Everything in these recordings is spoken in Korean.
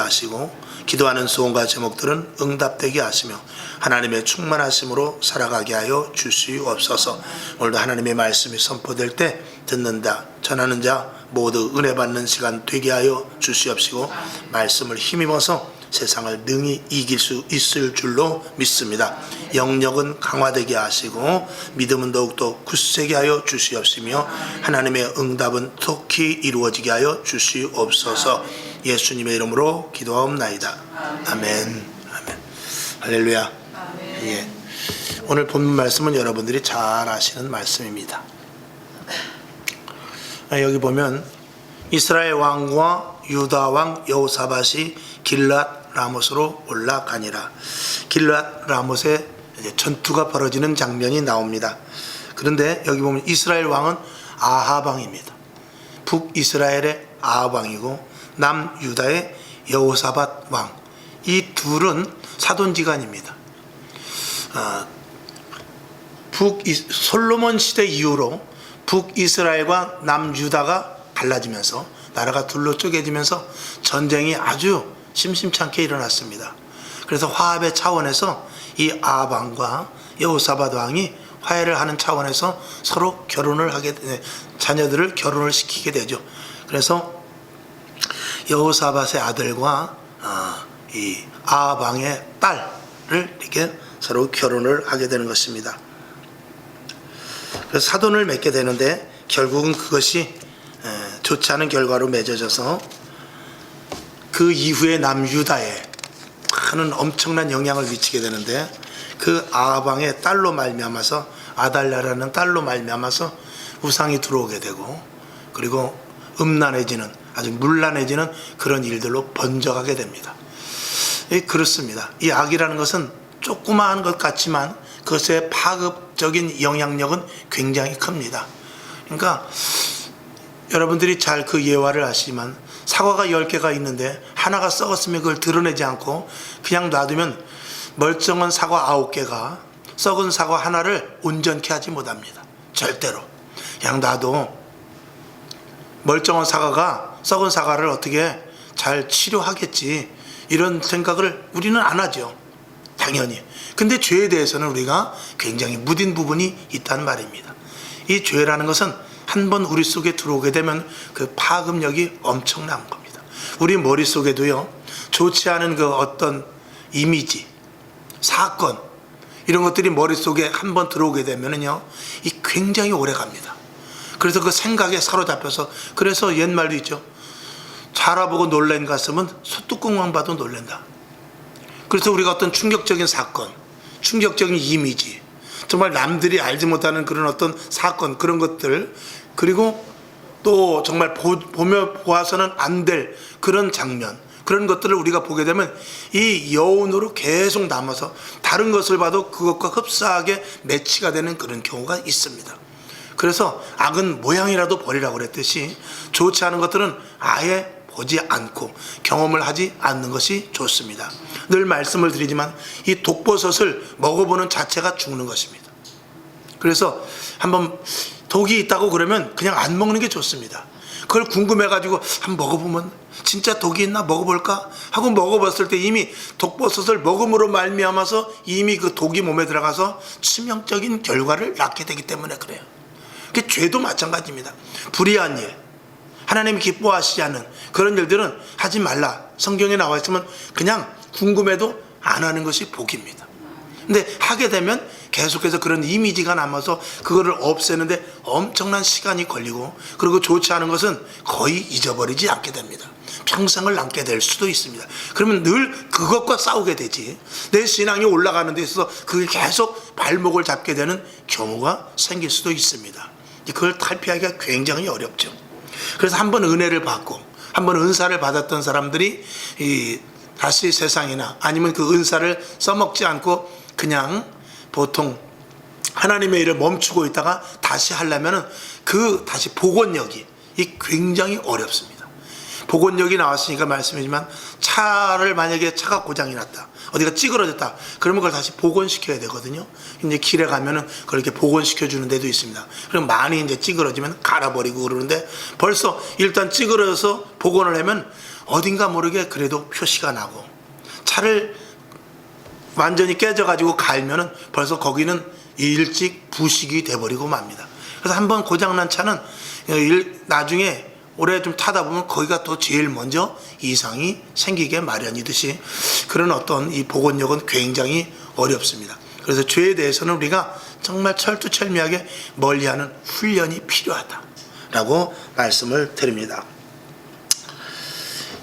하시고 기도하는 소원과 제목들은 응답되게 하시며 하나님의 충만하심으로 살아가게 하여 주시옵소서. 오늘도 하나님의 말씀이 선포될 때 듣는 자, 전하는 자 모두 은혜 받는 시간 되게 하여 주시옵시고 말씀을 힘입어서 세상을 능히 이길 수 있을 줄로 믿습니다. 영역은 강화되게 하시고 믿음은 더욱더 굳세게 하여 주시옵시며 하나님의 응답은 속히 이루어지게 하여 주시옵소서. 예수님의 이름으로 기도하옵나이다. 아멘. 아멘. 할렐루야. 예. 오늘 본문 말씀은 여러분들이 잘 아시는 말씀입니다. 여기 보면 이스라엘 왕과 유다 왕 여호사밧이 길앗 라못으로 올라가니라. 길앗 라못에 전투가 벌어지는 장면이 나옵니다. 그런데 여기 보면 이스라엘 왕은 아합 왕입니다. 북이스라엘의 아합 왕이고 남유다의 여호사밧 왕, 이 둘은 사돈지간입니다. 솔로몬 시대 이후로 북이스라엘과 남유다가 갈라지면서 나라가 둘로 쪼개지면서 전쟁이 아주 심심찮게 일어났습니다. 그래서 화합의 차원에서 이 아합 왕과 여호사밧 왕이 화해를 하는 차원에서 서로 결혼을 하게, 자녀들을 결혼을 시키게 되죠. 그래서 여호사밧의 아들과 이 아합 왕의 딸을 이렇게 서로 결혼을 하게 되는 것입니다. 그래서 사돈을 맺게 되는데 결국은 그것이 좋지 않은 결과로 맺어져서 그 이후에 남유다에 큰 엄청난 영향을 미치게 되는데 그 아합 왕의 딸로 말미암아서 아달랴라는 딸로 말미암아서 우상이 들어오게 되고 그리고 음란해지는 아주 문란해지는 그런 일들로 번져가게 됩니다. 그렇습니다. 이 악이라는 것은 조그마한 것 같지만 그것의 파급적인 영향력은 굉장히 큽니다. 그러니까 여러분들이 잘 그 예화를 아시지만 사과가 10개가 있는데 하나가 썩었으면 그걸 드러내지 않고 그냥 놔두면 멀쩡한 사과 9개가 썩은 사과 하나를 온전케 하지 못합니다. 절대로. 그냥 놔도 멀쩡한 사과가 썩은 사과를 어떻게 잘 치료하겠지, 이런 생각을 우리는 안 하죠. 당연히. 근데 죄에 대해서는 우리가 굉장히 무딘 부분이 있다는 말입니다. 이 죄라는 것은 한번 우리 속에 들어오게 되면 그 파급력이 엄청난 겁니다. 우리 머릿속에도요, 좋지 않은 그 어떤 이미지, 사건, 이런 것들이 머릿속에 한번 들어오게 되면은요, 이 굉장히 오래 갑니다. 그래서 그 생각에 사로잡혀서, 그래서 옛말도 있죠. 자라보고 놀란 가슴은 소뚜껑만 봐도 놀란다. 그래서 우리가 어떤 충격적인 사건, 충격적인 이미지, 정말 남들이 알지 못하는 그런 어떤 사건, 그런 것들, 그리고 또 정말 보아서는 안 될 그런 장면, 그런 것들을 우리가 보게 되면 이 여운으로 계속 남아서 다른 것을 봐도 그것과 흡사하게 매치가 되는 그런 경우가 있습니다. 그래서 악은 모양이라도 버리라고 그랬듯이 좋지 않은 것들은 아예 보지 않고 경험을 하지 않는 것이 좋습니다. 늘 말씀을 드리지만 이 독버섯을 먹어보는 자체가 죽는 것입니다. 그래서 한번 독이 있다고 그러면 그냥 안 먹는 게 좋습니다. 그걸 궁금해가지고 한번 먹어보면 진짜 독이 있나 먹어볼까 하고 먹어봤을 때 이미 독버섯을 먹음으로 말미암아서 이미 그 독이 몸에 들어가서 치명적인 결과를 낳게 되기 때문에 그래요. 그 죄도 마찬가지입니다. 불의한 일, 하나님이 기뻐하시지 않는 그런 일들은 하지 말라. 성경에 나와 있으면 그냥 궁금해도 안 하는 것이 복입니다. 근데 하게 되면 계속해서 그런 이미지가 남아서 그거를 없애는데 엄청난 시간이 걸리고, 그리고 좋지 않은 것은 거의 잊어버리지 않게 됩니다. 평생을 남게 될 수도 있습니다. 그러면 늘 그것과 싸우게 되지, 내 신앙이 올라가는 데 있어서 그게 계속 발목을 잡게 되는 경우가 생길 수도 있습니다. 그걸 탈피하기가 굉장히 어렵죠. 그래서 한번 은혜를 받고 한번 은사를 받았던 사람들이 다시 세상이나 아니면 그 은사를 써먹지 않고 그냥 보통 하나님의 일을 멈추고 있다가 다시 하려면 그 다시 복원력이 굉장히 어렵습니다. 복원력이 나왔으니까 말씀이지만 차를 만약에 차가 고장이 났다, 어디가 찌그러졌다, 그러면 그걸 다시 복원시켜야 되거든요. 이제 길에 가면은 그걸 이렇게 복원시켜 주는 데도 있습니다. 그럼 많이 이제 찌그러지면 갈아버리고 그러는데 벌써 일단 찌그러져서 복원을 하면 어딘가 모르게 그래도 표시가 나고, 차를 완전히 깨져가지고 갈면은 벌써 거기는 일찍 부식이 돼버리고 맙니다. 그래서 한번 고장난 차는 나중에 오래 좀 타다 보면 거기가 또 제일 먼저 이상이 생기게 마련이듯이, 그런 어떤 이 복원력은 굉장히 어렵습니다. 그래서 죄에 대해서는 우리가 정말 철두철미하게 멀리하는 훈련이 필요하다라고 말씀을 드립니다.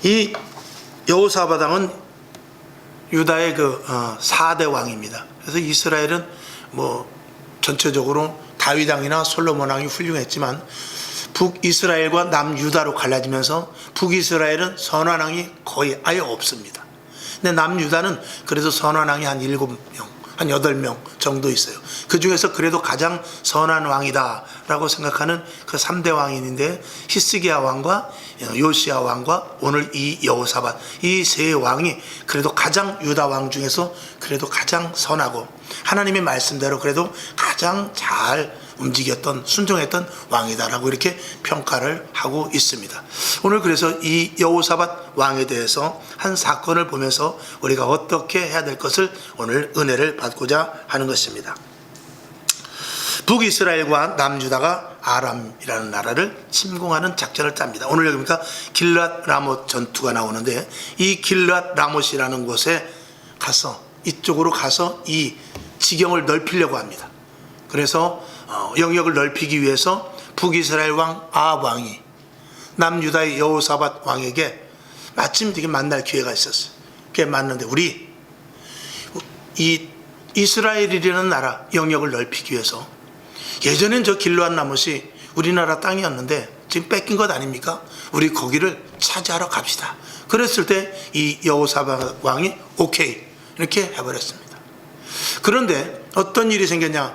이 여호사밧 왕은 유다의 그 4대 왕입니다. 그래서 이스라엘은 뭐 전체적으로 다윗 왕이나 솔로몬 왕이 훌륭했지만 북이스라엘과 남유다로 갈라지면서 북이스라엘은 선한 왕이 거의 아예 없습니다. 근데 남유다는 그래도 선한 왕이 한 7명, 한 8명 정도 있어요. 그 중에서 그래도 가장 선한 왕이다라고 생각하는 그 3대 왕인데, 히스기야 왕과 요시야 왕과 오늘 이 여호사밧, 이 세 왕이 그래도 가장 유다 왕 중에서 그래도 가장 선하고 하나님의 말씀대로 그래도 가장 잘 움직였던, 순종했던 왕이다라고 이렇게 평가를 하고 있습니다. 오늘 그래서 이 여호사밧 왕에 대해서 한 사건을 보면서 우리가 어떻게 해야 될 것을 오늘 은혜를 받고자 하는 것입니다. 북이스라엘과 남유다가 아람이라는 나라를 침공하는 작전을 짭니다. 오늘 여기 보니까 길랏 라못 전투가 나오는데, 이 길랏 라못이라는 곳에 가서, 이쪽으로 가서 이 지경을 넓히려고 합니다. 그래서 영역을 넓히기 위해서 북이스라엘 왕 아합 왕이 남유다의 여호사밧 왕에게 마침 되게 만날 기회가 있었어요. 그게 맞는데, 우리 이 이스라엘이라는 나라 영역을 넓히기 위해서, 예전엔 저 길르앗 라못이 우리나라 땅이었는데 지금 뺏긴 것 아닙니까? 우리 거기를 차지하러 갑시다. 그랬을 때 이 여호사밧 왕이 오케이 이렇게 해버렸습니다. 그런데 어떤 일이 생겼냐?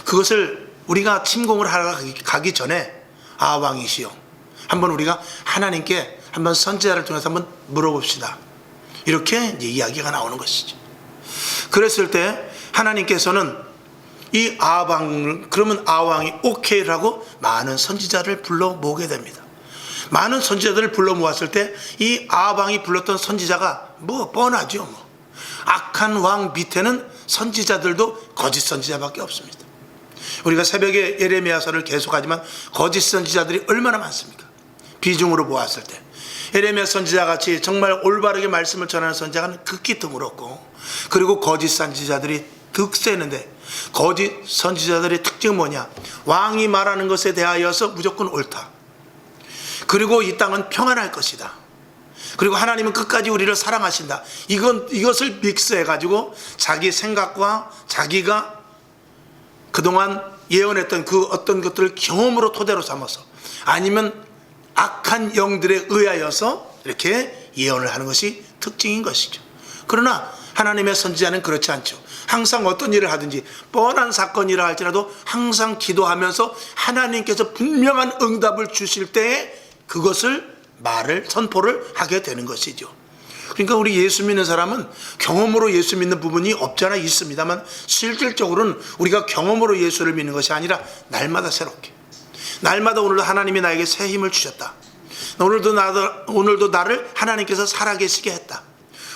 그것을 우리가 침공을 하러 가기 전에 아합 왕이시여, 한번 우리가 하나님께 한번 선지자를 통해서 한번 물어봅시다. 이렇게 이제 이야기가 나오는 것이죠. 그랬을 때 하나님께서는 이 아합 왕을, 그러면 아합 왕이 오케이를 하고 많은 선지자를 불러 모으게 됩니다. 많은 선지자들을 불러 모았을 때 이 아합 왕이 불렀던 선지자가 뭐 뻔하죠. 뭐 악한 왕 밑에는 선지자들도 거짓 선지자밖에 없습니다. 우리가 새벽에 예레미야서를 계속하지만 거짓 선지자들이 얼마나 많습니까? 비중으로 보았을 때 예레미야 선지자 같이 정말 올바르게 말씀을 전하는 선지자는 극히 드물었고, 그리고 거짓 선지자들이 득세했는데, 거짓 선지자들의 특징은 뭐냐? 왕이 말하는 것에 대하여서 무조건 옳다. 그리고 이 땅은 평안할 것이다. 그리고 하나님은 끝까지 우리를 사랑하신다. 이것을 믹스해가지고 자기 생각과 자기가 그동안 예언했던 그 어떤 것들을 경험으로 토대로 삼아서, 아니면 악한 영들에 의하여서 이렇게 예언을 하는 것이 특징인 것이죠. 그러나 하나님의 선지자는 그렇지 않죠. 항상 어떤 일을 하든지 뻔한 사건이라 할지라도 항상 기도하면서 하나님께서 분명한 응답을 주실 때에 그것을 선포를 하게 되는 것이죠. 그러니까 우리 예수 믿는 사람은 경험으로 예수 믿는 부분이 없잖아, 있습니다만 실질적으로는 우리가 경험으로 예수를 믿는 것이 아니라 날마다 새롭게, 날마다 오늘도 하나님이 나에게 새 힘을 주셨다. 오늘도 나를 하나님께서 살아계시게 했다.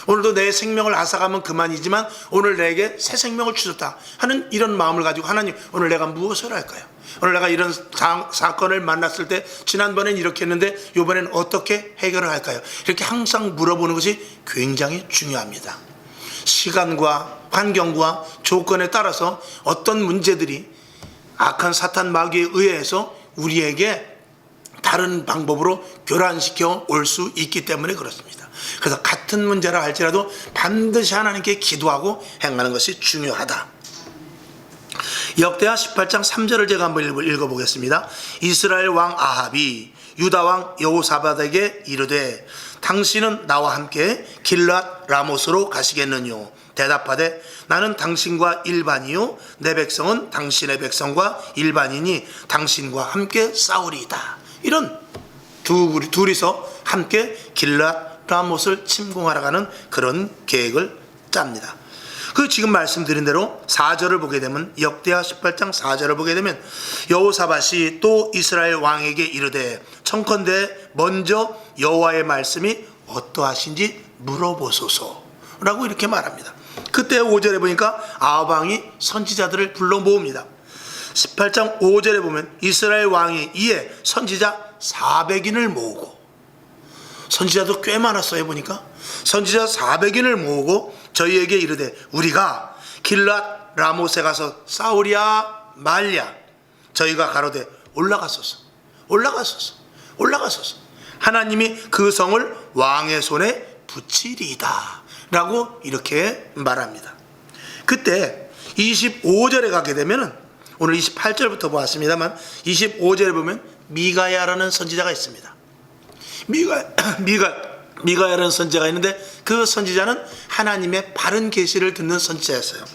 오늘도 내 생명을 앗아가면 그만이지만 오늘 내게 새 생명을 주셨다 하는 이런 마음을 가지고, 하나님 오늘 내가 무엇을 할까요? 오늘 내가 이런 사건을 만났을 때 지난번엔 이렇게 했는데 이번엔 어떻게 해결을 할까요? 이렇게 항상 물어보는 것이 굉장히 중요합니다. 시간과 환경과 조건에 따라서 어떤 문제들이 악한 사탄 마귀에 의해서 우리에게 다른 방법으로 교란시켜 올 수 있기 때문에 그렇습니다. 그래서 같은 문제라 할지라도 반드시 하나님께 기도하고 행하는 것이 중요하다. 역대하 18장 3절을 제가 한번 읽어보겠습니다. 이스라엘 왕 아합이 유다 왕 여호사밧에게 이르되 당신은 나와 함께 길랏 라못으로 가시겠느뇨? 대답하되 나는 당신과 일반이요 내 백성은 당신의 백성과 일반이니 당신과 함께 싸우리이다. 이런 둘이서 함께 길랏 라못을 침공하러 가는 그런 계획을 짭니다. 그 지금 말씀드린 대로 4절을 보게 되면, 역대하 18장 4절을 보게 되면 여호사밧이 또 이스라엘 왕에게 이르되 청컨대 먼저 여호와의 말씀이 어떠하신지 물어보소서라고 이렇게 말합니다. 그때 5절에 보니까 아합 왕이 선지자들을 불러 모읍니다. 18장 5절에 보면 이스라엘 왕이 이에 선지자 400인을 모으고, 선지자도 꽤 많았어요. 보니까 선지자 400인을 모으고 저희에게 이르되 우리가 길랏 라못에 가서 싸우랴 말랴. 저희가 가로되 올라가소서, 올라가소서, 올라가소서. 하나님이 그 성을 왕의 손에 붙이리이다 라고 이렇게 말합니다. 그때 25절에 가게 되면은, 오늘 28절부터 보았습니다만 25절에 보면 미가야라는 선지자가 있습니다. 미가야라는 선지자가 있는데 그 선지자는 하나님의 바른 계시를 듣는 선지자였어요.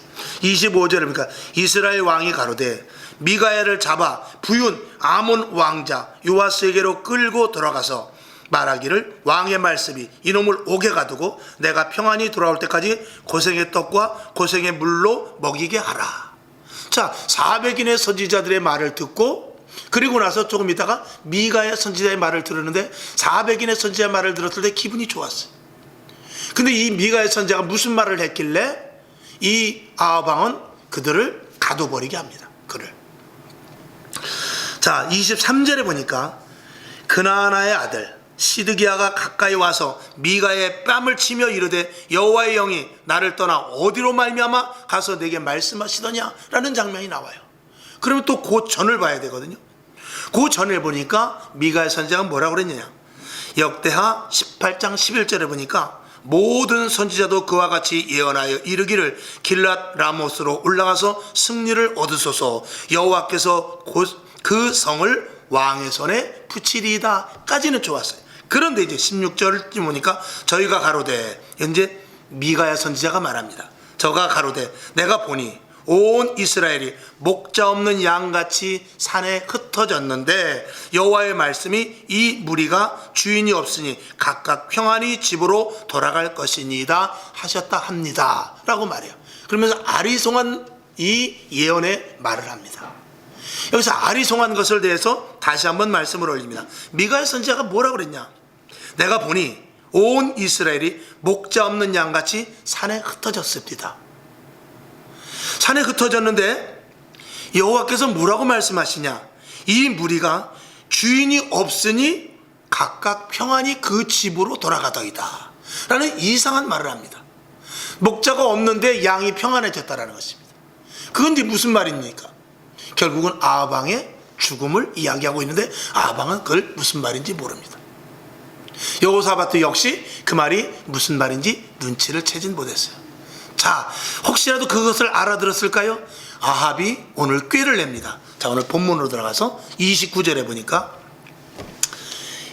25절에 보니까 이스라엘 왕이 가로되 미가야를 잡아 부윤 아몬 왕자 요아스에게로 끌고 들어가서 말하기를 왕의 말씀이 이놈을 옥에 가두고 내가 평안히 돌아올 때까지 고생의 떡과 고생의 물로 먹이게 하라. 자, 400인의 선지자들의 말을 듣고, 그리고 나서 조금 있다가 미가야 선지자의 말을 들었는데 400인의 선지자의 말을 들었을 때 기분이 좋았어요. 근데 이 미가야 선지자가 무슨 말을 했길래 이 아합 왕은 그들을 가둬버리게 합니다. 그를. 자, 23절에 보니까 그나아나의 아들 시드기야가 가까이 와서 미가의 뺨을 치며 이르되 여호와의 영이 나를 떠나 어디로 말미암아 가서 내게 말씀하시더냐 라는 장면이 나와요. 그러면 또 그 전을 봐야 되거든요. 그 전에 보니까 미가의 선지자가 뭐라고 그랬느냐, 역대하 18장 11절에 보니까 모든 선지자도 그와 같이 예언하여 이르기를 길랏 라못으로 올라가서 승리를 얻으소서, 여호와께서 그 성을 왕의 손에 붙이리이다 까지는 좋았어요. 그런데 이제 16절쯤 오니까 저희가 가로되, 현재 미가야 선지자가 말합니다. 저가 가로되 내가 보니 온 이스라엘이 목자 없는 양같이 산에 흩어졌는데 여호와의 말씀이 이 무리가 주인이 없으니 각각 평안히 집으로 돌아갈 것이니이다 하셨다 합니다 라고 말해요. 그러면서 아리송한 이 예언의 말을 합니다. 여기서 아리송한 것을 대해서 다시 한번 말씀을 올립니다. 미가야 선지자가 뭐라고 그랬냐, 내가 보니 온 이스라엘이 목자 없는 양같이 산에 흩어졌습니다. 산에 흩어졌는데 여호와께서 뭐라고 말씀하시냐, 이 무리가 주인이 없으니 각각 평안히 그 집으로 돌아가더이다 라는 이상한 말을 합니다. 목자가 없는데 양이 평안해졌다라는 것입니다. 그건 이제 무슨 말입니까? 결국은 아합 왕의 죽음을 이야기하고 있는데 아합 왕은 그걸 무슨 말인지 모릅니다. 여호사밧도 역시 그 말이 무슨 말인지 눈치를 채진 못했어요. 자, 혹시라도 그것을 알아들었을까요? 아합이 오늘 꾀를 냅니다. 자, 오늘 본문으로 들어가서 29절에 보니까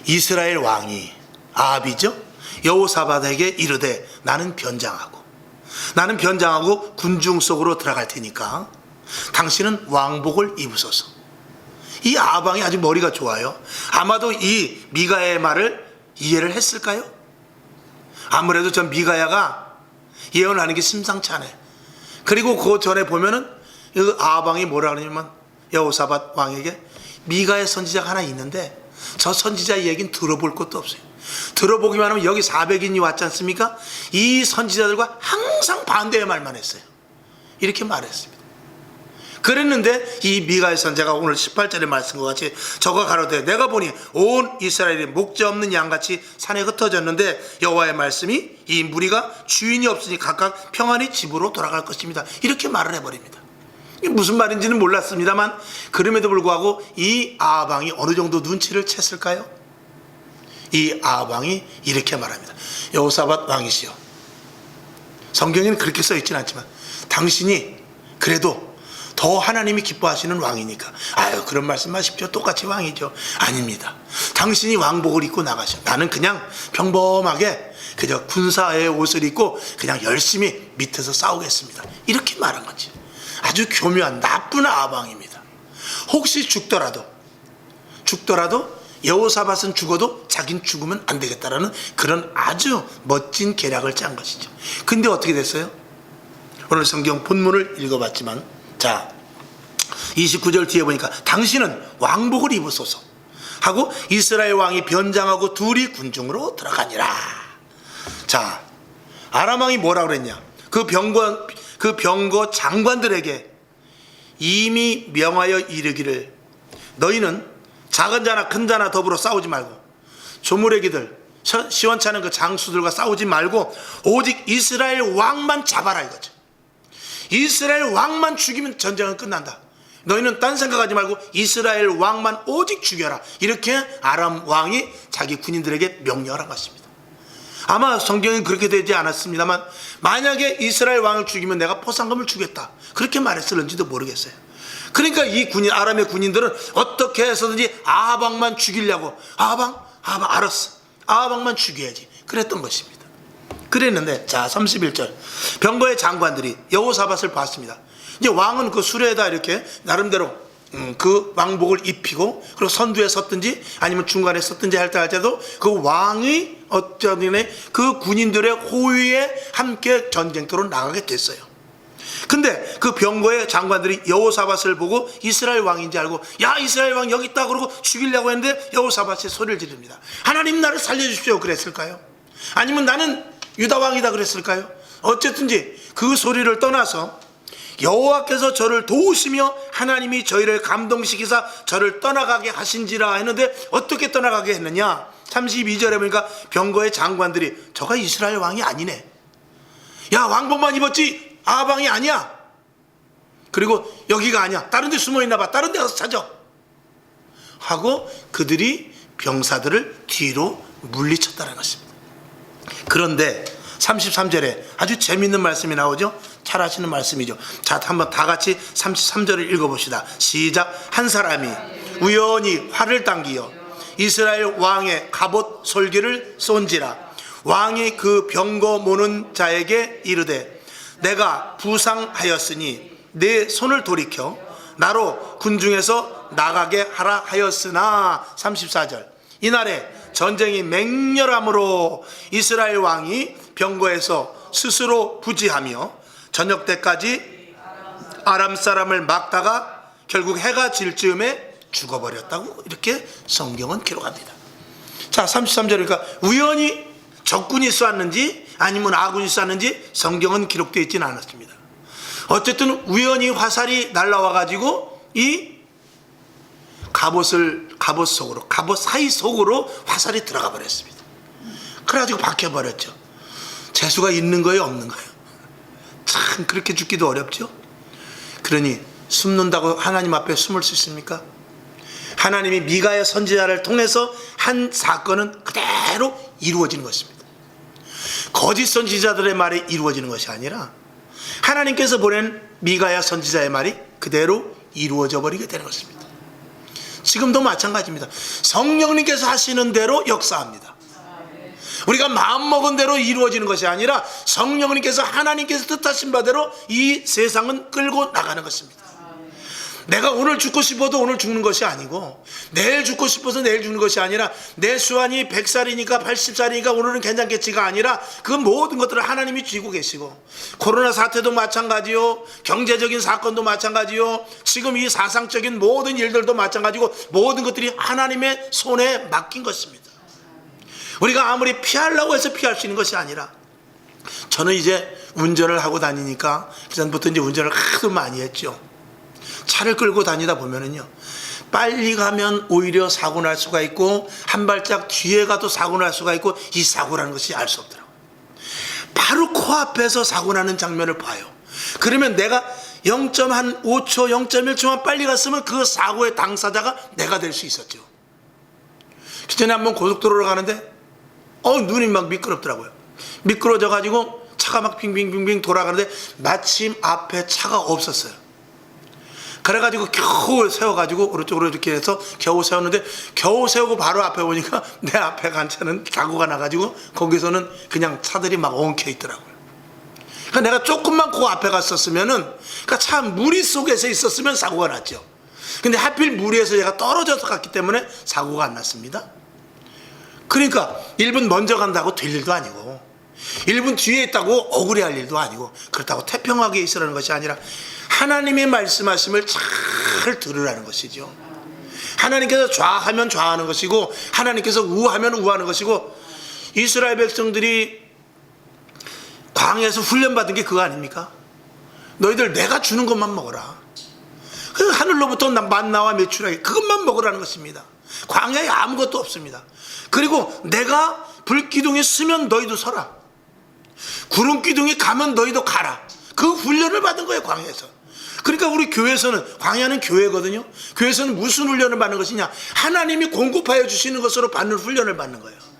이스라엘 왕이, 아합이죠, 여호사밧에게 이르되 나는 변장하고 군중 속으로 들어갈 테니까 당신은 왕복을 입으소서. 이 아합 왕이 아주 머리가 좋아요. 아마도 이 미가야의 말을 이해를 했을까요? 아무래도 전 미가야가 예언하는 게 심상치 않아요. 그리고 그 전에 보면은 아합 왕이 뭐라 그러냐면 여호사밧 왕에게 미가야 선지자가 하나 있는데 저 선지자 얘기는 들어볼 것도 없어요. 들어보기만 하면 여기 400인이 왔지 않습니까? 이 선지자들과 항상 반대의 말만 했어요. 이렇게 말했습니다. 그랬는데 이 미가야 선지자가 오늘 18절의 말씀과 같이 저가 가로되 내가 보니 온 이스라엘이 목자 없는 양같이 산에 흩어졌는데 여호와의 말씀이 이 무리가 주인이 없으니 각각 평안히 집으로 돌아갈 것입니다. 이렇게 말을 해버립니다. 이게 무슨 말인지는 몰랐습니다만 그럼에도 불구하고 이 아합 왕이 어느 정도 눈치를 챘을까요? 이 아합 왕이 이렇게 말합니다. 여호사밧 왕이시여, 성경에는 그렇게 써 있지는 않지만 당신이 그래도 더 하나님이 기뻐하시는 왕이니까 아유 그런 말씀하십시오. 똑같이 왕이죠. 아닙니다. 당신이 왕복을 입고 나가셔. 나는 그냥 평범하게 그저 군사의 옷을 입고 그냥 열심히 밑에서 싸우겠습니다. 이렇게 말한 거지. 아주 교묘한 나쁜 아합 왕입니다. 혹시 죽더라도 여호사밧은 죽어도 자긴 죽으면 안 되겠다라는 그런 아주 멋진 계략을 짠 것이죠. 근데 어떻게 됐어요? 오늘 성경 본문을 읽어봤지만 자, 29절 뒤에 보니까 당신은 왕복을 입으소서 하고 이스라엘 왕이 변장하고 둘이 군중으로 들어가니라. 자, 아람 왕이 뭐라 그랬냐? 그 병거 장관들에게 이미 명하여 이르기를 너희는 작은 자나 큰 자나 더불어 싸우지 말고 조무래기들 시원찮은 그 장수들과 싸우지 말고 오직 이스라엘 왕만 잡아라 이거죠. 이스라엘 왕만 죽이면 전쟁은 끝난다. 너희는 딴 생각하지 말고 이스라엘 왕만 오직 죽여라. 이렇게 아람 왕이 자기 군인들에게 명령을 한 것입니다. 아마 성경이 그렇게 되지 않았습니다만 만약에 이스라엘 왕을 죽이면 내가 포상금을 주겠다 그렇게 말했을는지도 모르겠어요. 그러니까 이 아람의 군인들은 어떻게 해서든지 아합 왕만 죽이려고 아합 알았어, 아합 왕만 죽여야지 그랬던 것입니다. 그랬는데 자 31절 병거의 장관들이 여호사밧을 봤습니다. 이제 왕은 그 수레에다 이렇게 나름대로 그 왕복을 입히고 그리고 선두에 섰든지 아니면 중간에 섰든지 할 때도 그 왕이 어쩌면 그 군인들의 호위에 함께 전쟁터로 나가게 됐어요. 근데 그 병거의 장관들이 여호사밧을 보고 이스라엘 왕인지 알고 야 이스라엘 왕 여기 있다 그러고 죽이려고 했는데 여호사밧이 소리를 지릅니다. 하나님 나를 살려주십시오 그랬을까요? 아니면 나는 유다 왕이다 그랬을까요? 어쨌든지 그 소리를 떠나서 여호와께서 저를 도우시며 하나님이 저희를 감동시키사 저를 떠나가게 하신지라 했는데 어떻게 떠나가게 했느냐? 32절에 보니까 병거의 장관들이 저가 이스라엘 왕이 아니네, 야 왕복만 입었지 아합 왕이 아니야, 그리고 여기가 아니야, 다른 데 숨어있나 봐, 다른 데 가서 찾아 하고 그들이 병사들을 뒤로 물리쳤다는 것입니다. 그런데 33절에 아주 재밌는 말씀이 나오죠. 잘 아시는 말씀이죠. 자, 한번 다 같이 33절을 읽어봅시다. 시작. 한 사람이 우연히 활을 당기어 이스라엘 왕의 갑옷 솔기를 쏜지라 왕이 그 병거 모는 자에게 이르되 내가 부상하였으니 내 손을 돌이켜 나로 군중에서 나가게 하라 하였으나 34절 이날에 전쟁이 맹렬함으로 이스라엘 왕이 병거에서 스스로 부지하며 저녁 때까지 아람 사람을 막다가 결국 해가 질 즈음에 죽어버렸다고 이렇게 성경은 기록합니다. 자 33절이니까 우연히 적군이 쐈는지 아니면 아군이 쐈는지 성경은 기록되어 있지는 않았습니다. 어쨌든 우연히 화살이 날라와 가지고 이 갑옷 속으로 갑옷 사이 속으로 화살이 들어가 버렸습니다. 그래가지고 박혀버렸죠. 재수가 있는 거예요 없는 거예요? 참 그렇게 죽기도 어렵죠. 그러니 숨는다고 하나님 앞에 숨을 수 있습니까? 하나님이 미가야 선지자를 통해서 한 사건은 그대로 이루어지는 것입니다. 거짓 선지자들의 말이 이루어지는 것이 아니라 하나님께서 보낸 미가야 선지자의 말이 그대로 이루어져 버리게 되는 것입니다. 지금도 마찬가지입니다. 성령님께서 하시는 대로 역사합니다. 우리가 마음먹은 대로 이루어지는 것이 아니라 성령님께서 하나님께서 뜻하신 바대로 이 세상은 끌고 나가는 것입니다. 내가 오늘 죽고 싶어도 오늘 죽는 것이 아니고 내일 죽고 싶어서 내일 죽는 것이 아니라 내 수완이 100살이니까 80살이니까 오늘은 괜찮겠지가 아니라 그 모든 것들을 하나님이 쥐고 계시고 코로나 사태도 마찬가지요, 경제적인 사건도 마찬가지요, 지금 이 사상적인 모든 일들도 마찬가지고 모든 것들이 하나님의 손에 맡긴 것입니다. 우리가 아무리 피하려고 해서 피할 수 있는 것이 아니라 저는 이제 운전을 하고 다니니까 그전부터 이제 운전을 하도 많이 했죠. 차를 끌고 다니다 보면은요 빨리 가면 오히려 사고 날 수가 있고 한 발짝 뒤에 가도 사고 날 수가 있고 이 사고라는 것이 알 수 없더라고요. 바로 코앞에서 사고 나는 장면을 봐요. 그러면 내가 0.5초 0.1초만 빨리 갔으면 그 사고의 당사자가 내가 될 수 있었죠. 그 전에 한번 고속도로를 가는데 눈이 막 미끄럽더라고요. 미끄러져 가지고 차가 막 빙빙빙빙 돌아가는데 마침 앞에 차가 없었어요. 그래가지고 겨우 세워가지고 오른쪽으로 이렇게 해서 겨우 세웠는데 겨우 세우고 바로 앞에 보니까 내 앞에 간 차는 사고가 나가지고 거기서는 그냥 차들이 막 엉켜 있더라고요. 그러니까 내가 조금만 그 앞에 갔었으면은 그러니까 차 무리 속에서 있었으면 사고가 났죠. 근데 하필 무리에서 얘가 떨어져서 갔기 때문에 사고가 안 났습니다. 그러니까 1분 먼저 간다고 될 일도 아니고 1분 뒤에 있다고 억울해할 일도 아니고 그렇다고 태평하게 있으라는 것이 아니라 하나님의 말씀하심을 잘 들으라는 것이죠. 하나님께서 좌하면 좌하는 것이고 하나님께서 우하면 우하는 것이고 이스라엘 백성들이 광야에서 훈련받은 게 그거 아닙니까? 너희들 내가 주는 것만 먹어라. 그 하늘로부터 만나와 메추라기 그것만 먹으라는 것입니다. 광야에 아무것도 없습니다. 그리고 내가 불기둥에 서면 너희도 서라. 구름 기둥에 가면 너희도 가라. 그 훈련을 받은 거예요, 광야에서. 그러니까 우리 교회에서는, 광야는 교회거든요. 교회에서는 무슨 훈련을 받는 것이냐? 하나님이 공급하여 주시는 것으로 받는 훈련을 받는 거예요.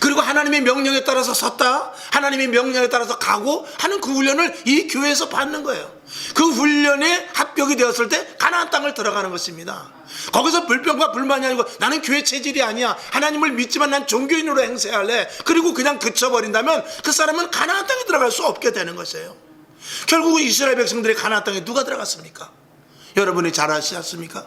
그리고 하나님의 명령에 따라서 섰다, 하나님의 명령에 따라서 가고 하는 그 훈련을 이 교회에서 받는 거예요. 그 훈련에 합격이 되었을 때 가나안 땅을 들어가는 것입니다. 거기서 불평과 불만이 아니고 나는 교회 체질이 아니야, 하나님을 믿지만 난 종교인으로 행세할래, 그리고 그냥 그쳐버린다면 그 사람은 가나안 땅에 들어갈 수 없게 되는 것이에요. 결국은 이스라엘 백성들이 가나안 땅에 누가 들어갔습니까? 여러분이 잘 아시지 않습니까?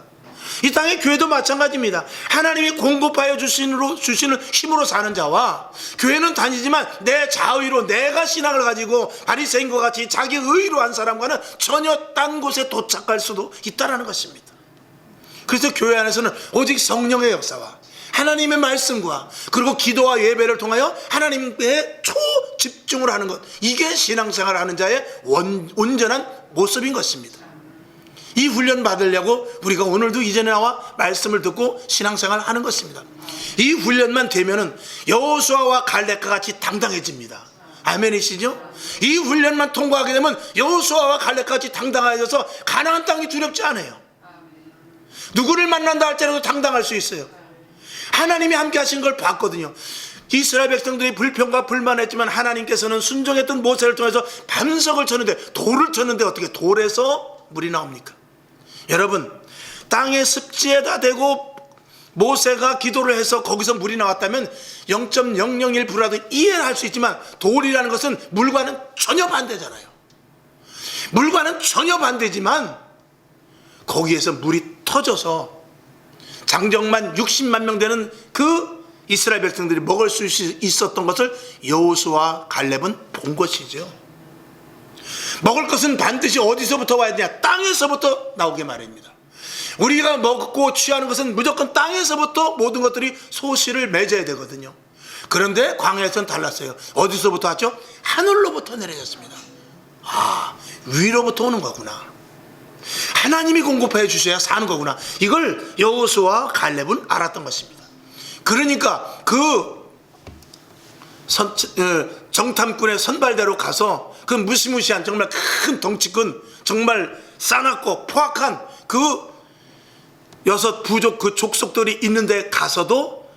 이 땅의 교회도 마찬가지입니다. 하나님이 공급하여 주시는 힘으로 사는 자와, 교회는 다니지만 내 자의로 내가 신앙을 가지고 바리새인과 같이 자기 의로 한 사람과는 전혀 딴 곳에 도착할 수도 있다는 것입니다. 그래서 교회 안에서는 오직 성령의 역사와 하나님의 말씀과 그리고 기도와 예배를 통하여 하나님의 초집중을 하는 것, 이게 신앙생활을 하는 자의 온전한 모습인 것입니다. 이 훈련 받으려고 우리가 오늘도 이전에 나와 말씀을 듣고 신앙생활을 하는 것입니다. 이 훈련만 되면은 여호수아와 갈렙과 같이 당당해집니다. 아멘이시죠? 이 훈련만 통과하게 되면 여호수아와 갈렙과 같이 당당해져서 가나안 땅이 두렵지 않아요. 누구를 만난다 할지라도 당당할 수 있어요. 하나님이 함께 하신 걸 봤거든요. 이스라엘 백성들이 불평과 불만했지만 하나님께서는 순종했던 모세를 통해서 반석을 쳤는데, 돌을 쳤는데 어떻게 돌에서 물이 나옵니까? 여러분, 땅의 습지에다 대고 모세가 기도를 해서 거기서 물이 나왔다면 0.001%라도 이해를 할 수 있지만, 돌이라는 것은 물과는 전혀 반대잖아요. 물과는 전혀 반대지만 거기에서 물이 터져서 장정만 60만 명 되는 그 이스라엘 백성들이 먹을 수 있었던 것을 여호수아와 갈렙은 본 것이죠. 먹을 것은 반드시 어디서부터 와야 되냐? 땅에서부터 나오게 말입니다. 우리가 먹고 취하는 것은 무조건 땅에서부터 모든 것들이 소실을 맺어야 되거든요. 그런데 광야에서는 달랐어요. 어디서부터 왔죠? 하늘로부터 내려졌습니다. 아, 위로부터 오는 거구나. 하나님이 공급해 주셔야 사는 거구나. 이걸 여호수아와 갈렙은 알았던 것입니다. 그러니까 그 정탐꾼의 선발대로 가서 그 무시무시한 정말 큰 덩치큰, 정말 싸납고 포악한 그 6 부족 그 족속들이 있는데 가서도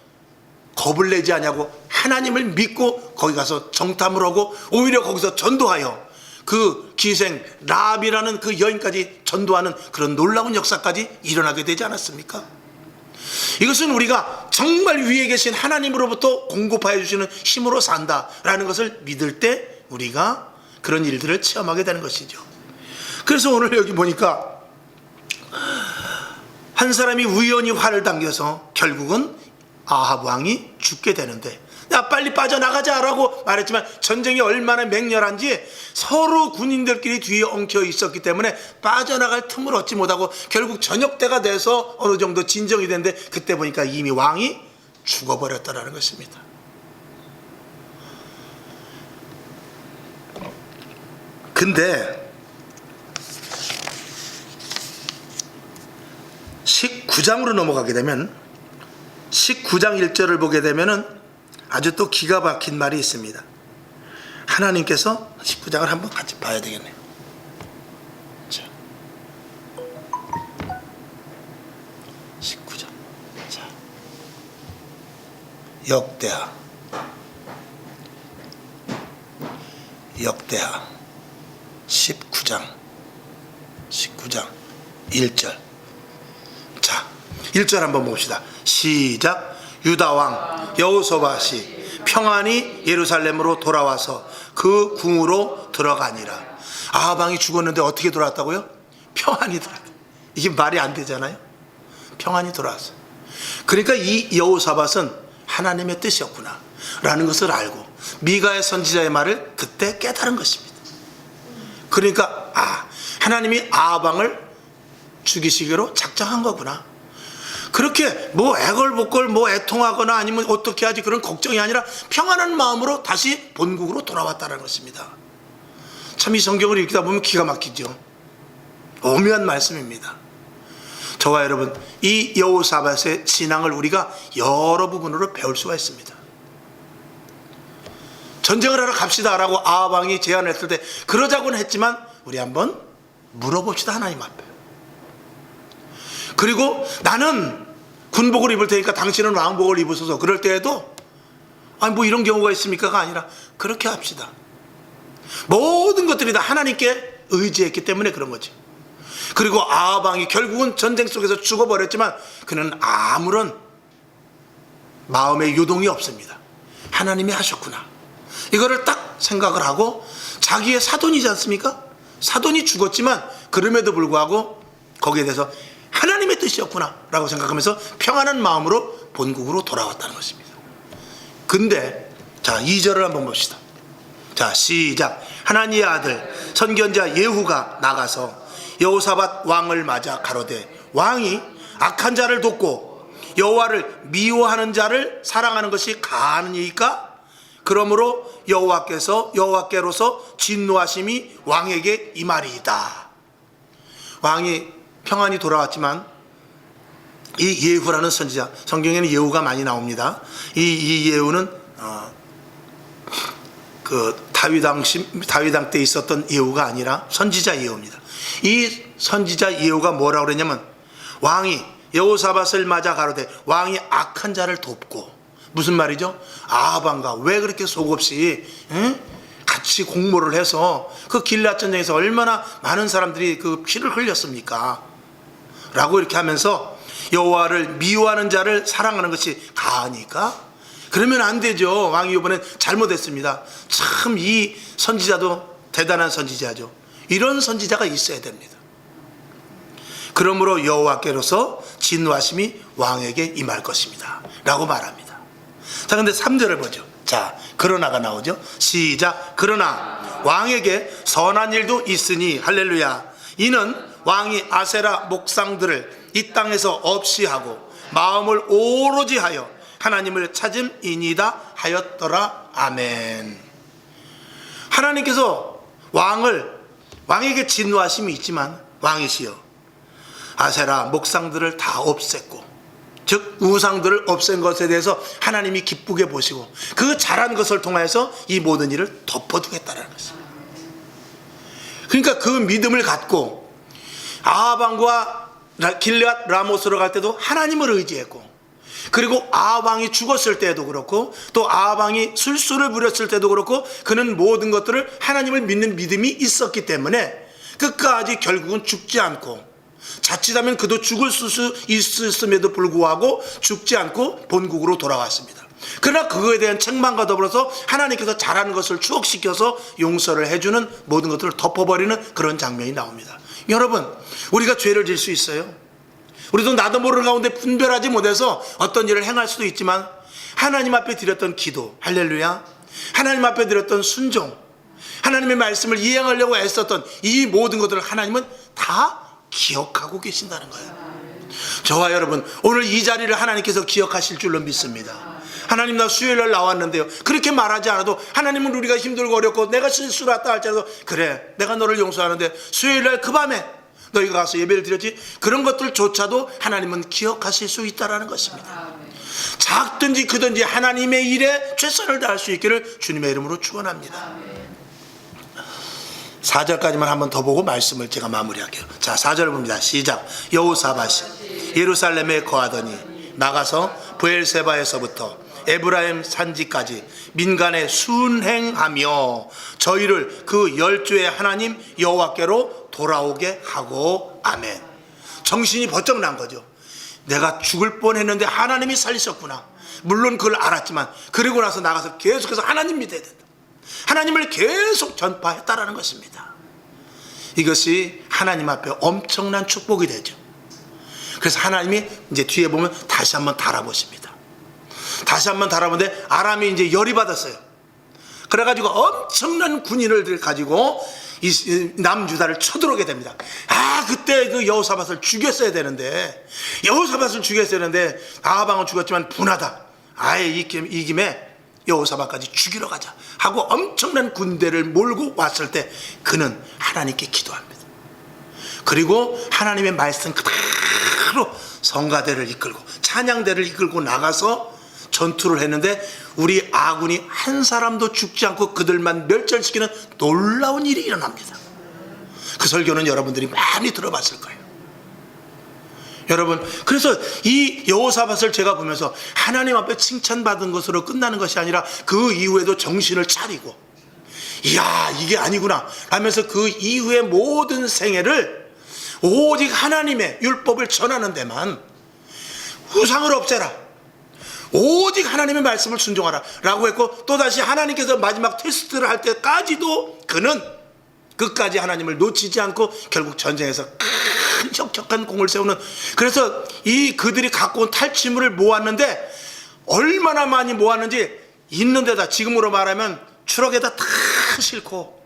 겁을 내지 않냐고 하나님을 믿고 거기 가서 정탐을 하고 오히려 거기서 전도하여 그 기생 라합이라는 그 여인까지 전도하는 그런 놀라운 역사까지 일어나게 되지 않았습니까? 이것은 우리가 정말 위에 계신 하나님으로부터 공급하여 주시는 힘으로 산다라는 것을 믿을 때 우리가 그런 일들을 체험하게 되는 것이죠. 그래서 오늘 여기 보니까 한 사람이 우연히 활을 당겨서 결국은 아합 왕이 죽게 되는데, 야 빨리 빠져나가자라고 말했지만 전쟁이 얼마나 맹렬한지 서로 군인들끼리 뒤에 엉켜 있었기 때문에 빠져나갈 틈을 얻지 못하고 결국 저녁 때가 돼서 어느 정도 진정이 됐는데, 그때 보니까 이미 왕이 죽어버렸다는 것입니다. 근데 19장으로 넘어가게 되면 19장 1절을 보게 되면은 아주 또 기가 막힌 말이 있습니다. 하나님께서 19장을 한번 같이 봐야 되겠네요. 자, 19장. 자, 역대하 19장 1절. 자, 1절 한번 봅시다. 시작. 유다왕 여호사밧이 평안히 예루살렘으로 돌아와서 그 궁으로 들어가니라. 아합 왕이 죽었는데 어떻게 돌아왔다고요? 평안히 돌아왔다. 이게 말이 안 되잖아요. 평안히 돌아왔어. 그러니까 이 여호사밧은 하나님의 뜻이었구나 라는 것을 알고 미가의 선지자의 말을 그때 깨달은 것입니다. 그러니까 하나님이 아합 왕을 죽이시기로 작정한 거구나. 그렇게 뭐 애걸복걸 뭐 애통하거나 아니면 어떻게 하지 그런 걱정이 아니라 평안한 마음으로 다시 본국으로 돌아왔다는 것입니다. 참 이 성경을 읽다 보면 기가 막히죠. 오묘한 말씀입니다. 저와 여러분, 이 여호사밧의 신앙을 우리가 여러 부분으로 배울 수가 있습니다. 전쟁을 하러 갑시다라고 아합 왕이 제안했을 때 그러자고는 했지만 우리 한번 물어봅시다, 하나님 앞에. 그리고 나는 군복을 입을 테니까 당신은 왕복을 입으소서. 그럴 때에도 아니 뭐 이런 경우가 있습니까가 아니라 그렇게 합시다. 모든 것들이 다 하나님께 의지했기 때문에 그런 거지. 그리고 아합 왕이 결국은 전쟁 속에서 죽어버렸지만 그는 아무런 마음의 요동이 없습니다. 하나님이 하셨구나, 이거를 딱 생각을 하고, 자기의 사돈이지 않습니까? 사돈이 죽었지만 그럼에도 불구하고 거기에 대해서 하나님의 뜻이었구나 라고 생각하면서 평안한 마음으로 본국으로 돌아왔다는 것입니다. 근데 자 2절을 한번 봅시다. 자 시작. 하나니의 아들 선견자 예후가 나가서 여호사밧 왕을 맞아 가로되, 왕이 악한 자를 돕고 여호와를 미워하는 자를 사랑하는 것이 가하느니까? 그러므로 여호와께로서 진노하심이 왕에게 임하리이다. 왕이 평안히 돌아왔지만 이 예후라는 선지자, 성경에는 예후가 많이 나옵니다. 이 예후는 그 다윗 왕 때 있었던 예후가 아니라 선지자 예후입니다. 이 선지자 예후가 뭐라고 그랬냐면, 왕이 여호사밧을 맞아 가로되 왕이 악한 자를 돕고, 무슨 말이죠? 아합 왕과 왜 그렇게 속없이 같이 공모를 해서 그 길앗 전쟁에서 얼마나 많은 사람들이 그 피를 흘렸습니까? 라고 이렇게 하면서 여호와를 미워하는 자를 사랑하는 것이 가하니까? 그러면 안 되죠. 왕이 이번엔 잘못했습니다. 참 이 선지자도 대단한 선지자죠. 이런 선지자가 있어야 됩니다. 그러므로 여호와께로서 진노하심이 왕에게 임할 것입니다 라고 말합니다. 자, 근데 3절을 보죠. 자, 그러나가 나오죠. 시작. 그러나 왕에게 선한 일도 있으니, 할렐루야, 이는 왕이 아세라 목상들을 이 땅에서 없이 하고 마음을 오로지 하여 하나님을 찾음이니다 하였더라. 아멘. 하나님께서 왕에게 진노하심이 있지만 왕이시여 아세라 목상들을 다 없앴고, 즉 우상들을 없앤 것에 대해서 하나님이 기쁘게 보시고 그 잘한 것을 통해서 이 모든 일을 덮어두겠다는 것입니다. 그러니까 그 믿음을 갖고 아합 왕과 길앗 라모스로 갈 때도 하나님을 의지했고, 그리고 아합 왕이 죽었을 때도 그렇고, 또 아합 왕이 술수를 부렸을 때도 그렇고, 그는 모든 것들을 하나님을 믿는 믿음이 있었기 때문에 끝까지 결국은 죽지 않고, 자칫하면 그도 죽을 수 있었음에도 불구하고 죽지 않고 본국으로 돌아왔습니다. 그러나 그거에 대한 책망과 더불어서 하나님께서 잘하는 것을 추억시켜서 용서를 해주는, 모든 것들을 덮어버리는 그런 장면이 나옵니다. 여러분, 우리가 죄를 질 수 있어요. 우리도 나도 모르는 가운데 분별하지 못해서 어떤 일을 행할 수도 있지만, 하나님 앞에 드렸던 기도, 할렐루야, 하나님 앞에 드렸던 순종, 하나님의 말씀을 이행하려고 애썼던 이 모든 것들을 하나님은 다 기억하고 계신다는 거예요. 저와 여러분, 오늘 이 자리를 하나님께서 기억하실 줄로 믿습니다. 하나님, 나 수요일날 나왔는데요, 그렇게 말하지 않아도 하나님은 우리가 힘들고 어렵고 내가 실수를 했다 할지라도, 그래 내가 너를 용서하는데 수요일날 그 밤에 너희가 가서 예배를 드렸지, 그런 것들조차도 하나님은 기억하실 수 있다는 것입니다. 작든지 크든지 하나님의 일에 최선을 다할 수 있기를 주님의 이름으로 축원합니다. 4절까지만 한번 더 보고 말씀을 제가 마무리할게요. 자, 4절을 봅니다. 시작. 여호사밧이 예루살렘에 거하더니 나가서 브엘세바에서부터 에브라임 산지까지 민간에 순행하며 저희를 그 열조의 하나님 여호와께로 돌아오게 하고. 아멘. 정신이 번쩍 난 거죠. 내가 죽을 뻔했는데 하나님이 살리셨구나. 물론 그걸 알았지만, 그리고 나서 나가서 계속해서 하나님 믿어야 된다. 하나님을 계속 전파했다라는 것입니다. 이것이 하나님 앞에 엄청난 축복이 되죠. 그래서 하나님이 이제 뒤에 보면 다시 한번 달아보십니다. 다시 한번 달아보는데 아람이 이제 열이 받았어요. 그래가지고 엄청난 군인을 가지고 남유다를 쳐들어오게 됩니다. 그때 그 여호사밧을 죽였어야 되는데, 아합 왕은 죽었지만 분하다. 아예 이 김에 여호사밧까지 죽이러 가자 하고 엄청난 군대를 몰고 왔을 때 그는 하나님께 기도합니다. 그리고 하나님의 말씀 그대로 성가대를 이끌고 찬양대를 이끌고 나가서 전투를 했는데 우리 아군이 한 사람도 죽지 않고 그들만 멸절시키는 놀라운 일이 일어납니다. 그 설교는 여러분들이 많이 들어봤을 거예요. 여러분, 그래서 이 여호사밧을 제가 보면서 하나님 앞에 칭찬받은 것으로 끝나는 것이 아니라 그 이후에도 정신을 차리고, 이야, 이게 아니구나 하면서 그 이후의 모든 생애를 오직 하나님의 율법을 전하는 데만, 우상을 없애라, 오직 하나님의 말씀을 순종하라 라고 했고, 또다시 하나님께서 마지막 테스트를 할 때까지도 그는 끝까지 하나님을 놓치지 않고 결국 전쟁에서 큰 혁혁한 공을 세우는, 그래서 이 그들이 갖고 온 탈취물을 모았는데 얼마나 많이 모았는지 있는 데다, 지금으로 말하면 트럭에다 다 싣고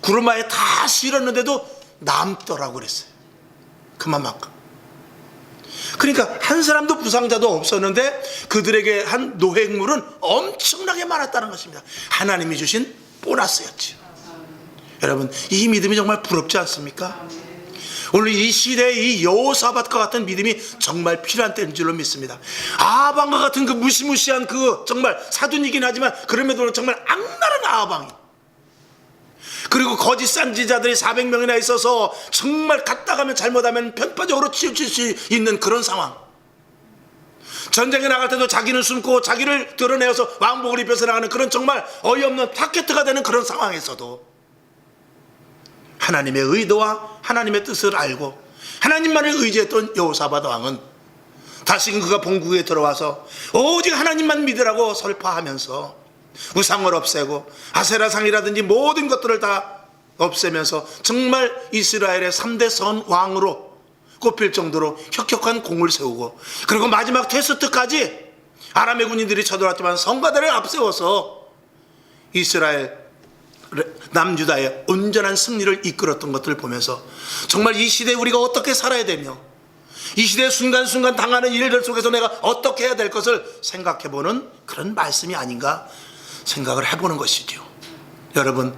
구르마에 다 실었는데도 남더라고 그랬어요. 그만큼. 그러니까 한 사람도 부상자도 없었는데 그들에게 한 노획물은 엄청나게 많았다는 것입니다. 하나님이 주신 보너스였죠. 여러분, 이 믿음이 정말 부럽지 않습니까? 오늘 이 시대에 이 여호사밧과 같은 믿음이 정말 필요한 때인 줄로 믿습니다. 아하방과 같은 그 무시무시한 그 정말 사둔이긴 하지만 그럼에도 정말 악랄한 아하방이, 그리고 거짓 선지자들이 400명이나 있어서 정말 갔다 가면 잘못하면 편파적으로 치우칠 수 있는 그런 상황, 전쟁에 나갈 때도 자기는 숨고 자기를 드러내어서 왕복을 입혀서 나가는 그런 정말 어이없는 타겟트가 되는 그런 상황에서도 하나님의 의도와 하나님의 뜻을 알고 하나님만을 의지했던 여호사밧 왕은 다시금 그가 본국에 들어와서 오직 하나님만 믿으라고 설파하면서 우상을 없애고 아세라상이라든지 모든 것들을 다 없애면서 정말 이스라엘의 3대 선왕으로 꼽힐 정도로 혁혁한 공을 세우고, 그리고 마지막 테스트까지 아람의 군인들이 쳐들어왔지만 성가대를 앞세워서 이스라엘 남유다의 온전한 승리를 이끌었던 것들을 보면서 정말 이 시대에 우리가 어떻게 살아야 되며 이 시대의 순간순간 당하는 일들 속에서 내가 어떻게 해야 될 것을 생각해보는 그런 말씀이 아닌가 생각을 해보는 것이죠. 여러분,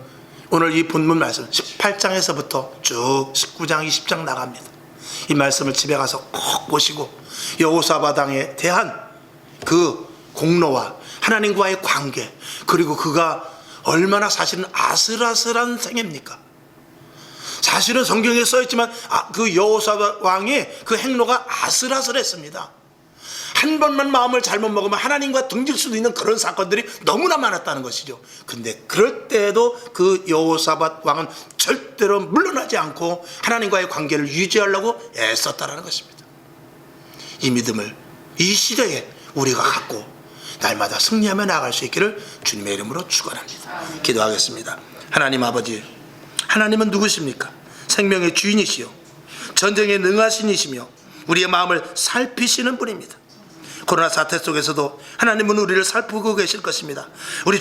오늘 이 본문 말씀 18장에서부터 쭉 19장 20장 나갑니다. 이 말씀을 집에 가서 꼭 보시고 여호사밧 왕에 대한 그 공로와 하나님과의 관계, 그리고 그가 얼마나 사실은 아슬아슬한 생애입니까? 사실은 성경에 써있지만 그 여호사밧 왕의 그 행로가 아슬아슬했습니다. 한 번만 마음을 잘못 먹으면 하나님과 등질 수도 있는 그런 사건들이 너무나 많았다는 것이죠. 근데 그럴 때에도 그 여호사밧 왕은 절대로 물러나지 않고 하나님과의 관계를 유지하려고 애썼다는 것입니다. 이 믿음을 이 시대에 우리가 갖고 날마다 승리하며 나아갈 수 있기를 주님의 이름으로 축원합니다. 기도하겠습니다. 하나님 아버지, 하나님은 누구십니까? 생명의 주인이시요 전쟁에 능하신 이시며 우리의 마음을 살피시는 분입니다. 코로나 사태 속에서도 하나님은 우리를 살피고 계실 것입니다. 우리